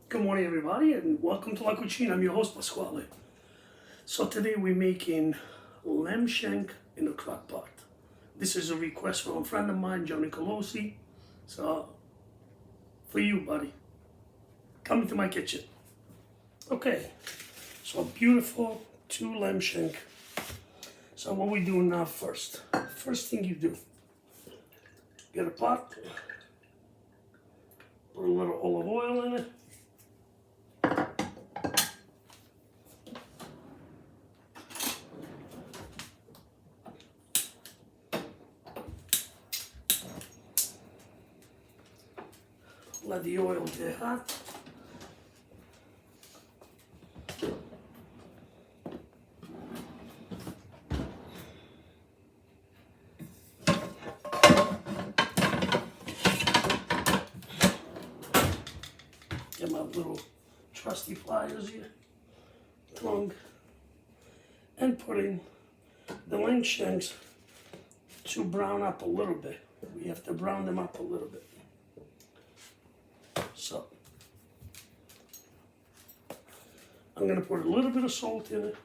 Good morning, everybody, and welcome to La Cucina. I'm your host, Pasquale. So today we're making lamb shank in a crock pot. This is a request from a friend of mine, Johnny Colosi. So, for you, buddy, come into my kitchen. Okay, so beautiful 2 lamb shank. So what we doing now first? First thing you do, get a pot, put a little olive oil in it. Let the oil get hot. Get my little trusty pliers here, tongue, and put in the lamb shanks to brown up a little bit. We have to brown them up a little bit. So, I'm going to put a little bit of salt in it.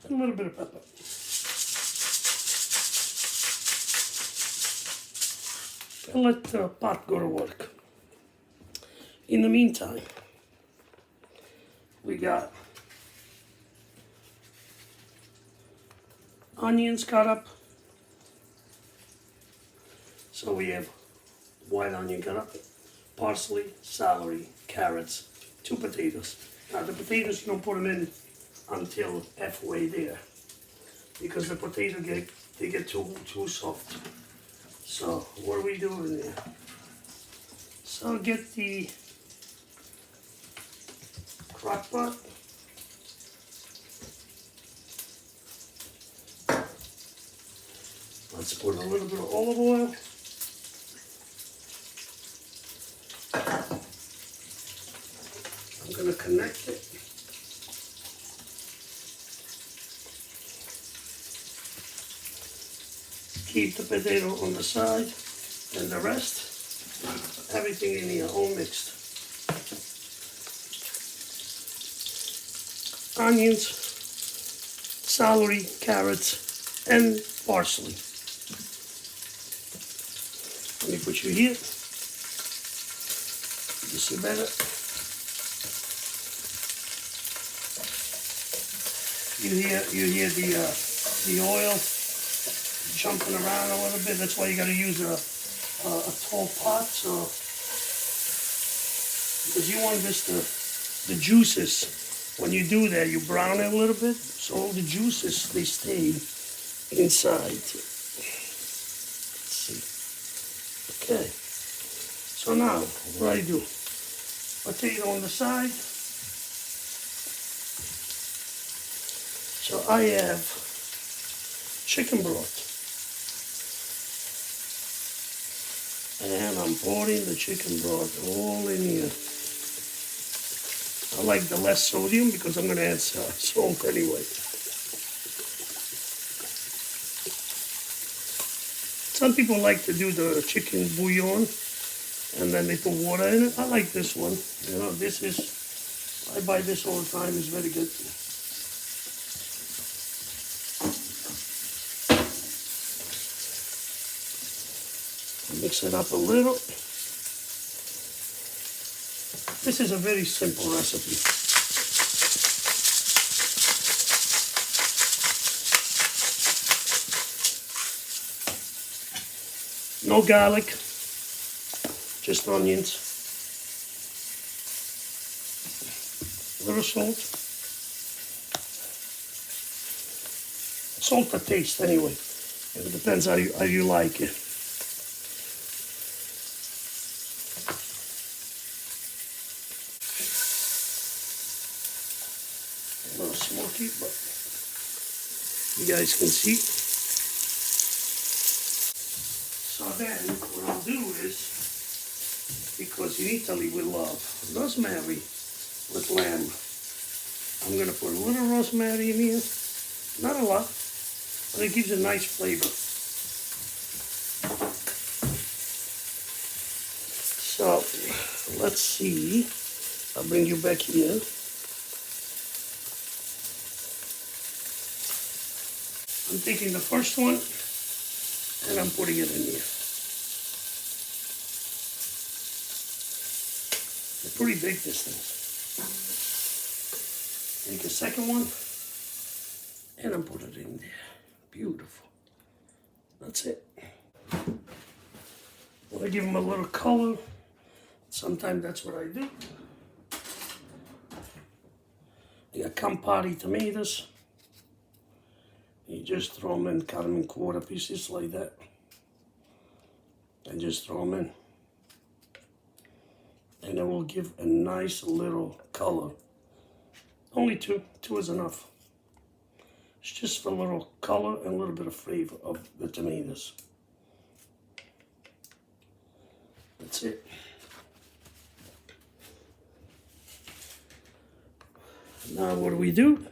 And a little bit of pepper. And let the pot go to work. In the meantime, we got onions cut up. So we have white onion cut up, parsley, celery, carrots, 2 potatoes. Now the potatoes, you don't put them in until halfway there, because the potato get too soft. So what are we doing there? So get the crock pot. Let's put a little bit of olive oil. I'm going to connect it. Keep the potato on the side, and the rest, everything in here, all mixed. Onions, celery, carrots, and parsley. Let me put you here. You see better? You hear the oil jumping around a little bit. That's why you got to use a tall pot, so because you want the juices. When you do that, you brown it a little bit, so all the juices they stay inside. Let's see. Okay. So now, what do? Potato on the side. So I have chicken broth. And I'm pouring the chicken broth all in here. I like the less sodium because I'm going to add salt anyway. Some people like to do the chicken bouillon and then they put water in it. I like this one. You know, I buy this all the time. It's very good. Mix it up a little. This is a very simple recipe. No garlic, just onions, a little salt. Salt to taste anyway. It depends how you like it. A little smoky, but you guys can see. So then what I'll do is, because in Italy we love rosemary with lamb, I'm going to put a little rosemary in here, not a lot, but it gives a nice flavor. So let's see. I'll bring you back here. I'm taking the first one and I'm putting it in here. They're pretty big, these things. Take a second one and I'm putting it in there. Beautiful. That's it. I give them a little color. Sometimes that's what I do. I got Campari tomatoes. You just throw them in, cut them in quarter pieces like that. And just throw them in. And it will give a nice little color. Only two. Two is enough. It's just for a little color and a little bit of flavor of the tomatoes. That's it. Now what do?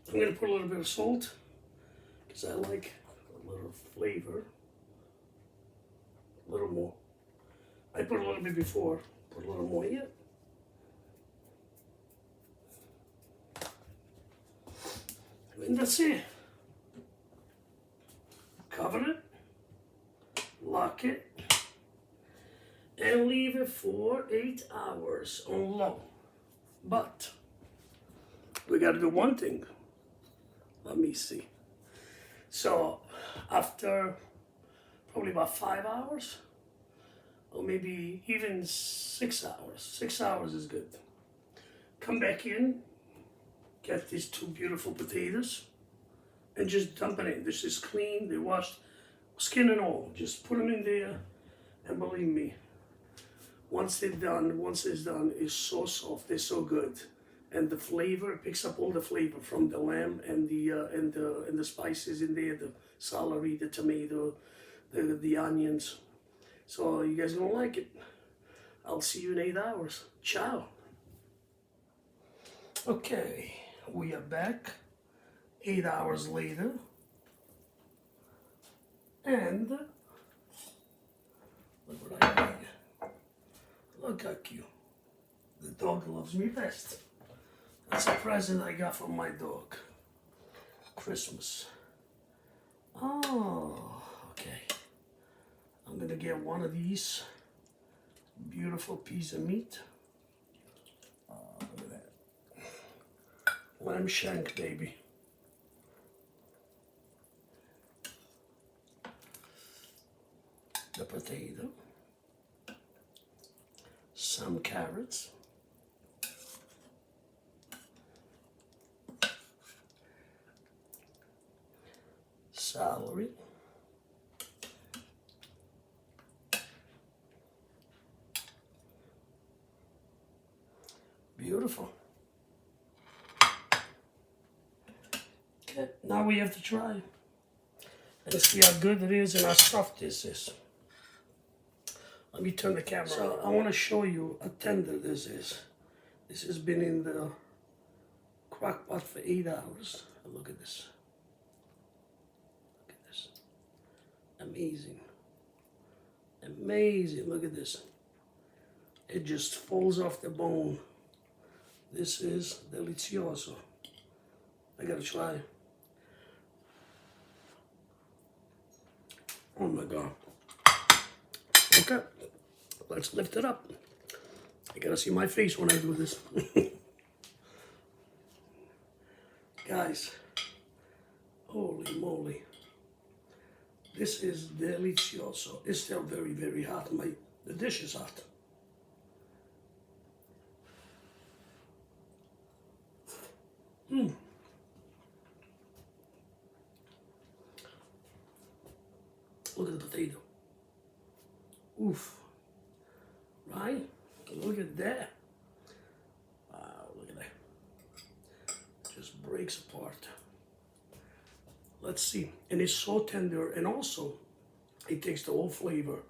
I'm going to put a little bit of salt because I like a little flavor. A little more. I put a little bit before. Put a little more here. And that's it. Cover it. Lock it. And leave it for 8 hours on low. But we got to do one thing. Let me see. So after probably about 5 hours, or maybe even 6 hours. 6 hours is good. Come back in, get these two beautiful potatoes, and just dump it in. This is clean, they washed, skin and all. Just put them in there, and believe me, once it's done, it's so soft, they're so good. And the flavor, it picks up all the flavor from the lamb and the spices in there, the celery, the tomato, the onions. So you guys gonna like it. I'll see you in 8 hours. Ciao. Okay, we are back 8 hours later. And look what I got here. Look how cute. The dog loves me best. That's a present I got from my dog. Christmas. Oh, okay. I'm gonna get one of these beautiful piece of meat. Oh, look at that. Lamb shank, baby. The potato. Some carrots. Celery. Beautiful. Okay, now we have to try and see how good it is and how soft this is. Let me turn the camera on. So I want to show you how tender this is. This has been in the crock pot for 8 hours. Look at this. Look at this. Amazing. Amazing. Look at this. It just falls off the bone. This is delicioso. I gotta try. Oh my God. Okay, let's lift it up. You gotta see my face when I do this. Guys, holy moly. This is delicioso. It's still very, very hot. The dish is hot. Mmm. Look at the potato. Oof. Right? Look at that. Wow, look at that. Just breaks apart. Let's see. And it's so tender, and also it takes the whole flavor.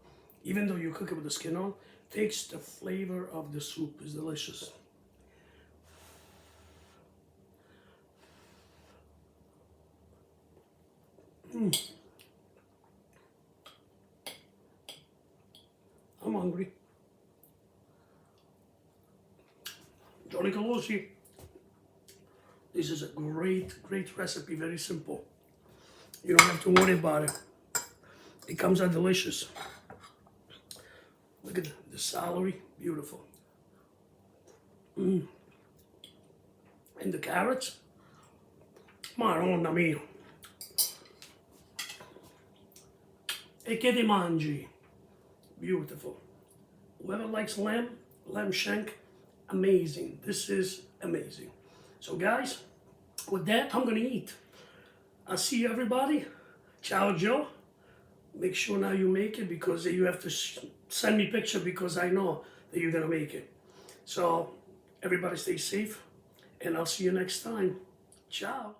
Even though you cook it with the skin on, takes the flavor of the soup. It's delicious. I'm hungry. Johnny Colosi. This is a great, great recipe, very simple. You don't have to worry about it. It comes out delicious. Look at the celery, beautiful. And the carrots, Madonna mia. E che ti mangi? Beautiful. Whoever likes lamb shank, amazing. This is amazing. So guys, with that, I'm gonna eat. I'll see you everybody. Ciao Joe. Make sure now you make it, because you have to send me a picture, because I know that you're gonna make it. So everybody stay safe, and I'll see you next time. Ciao.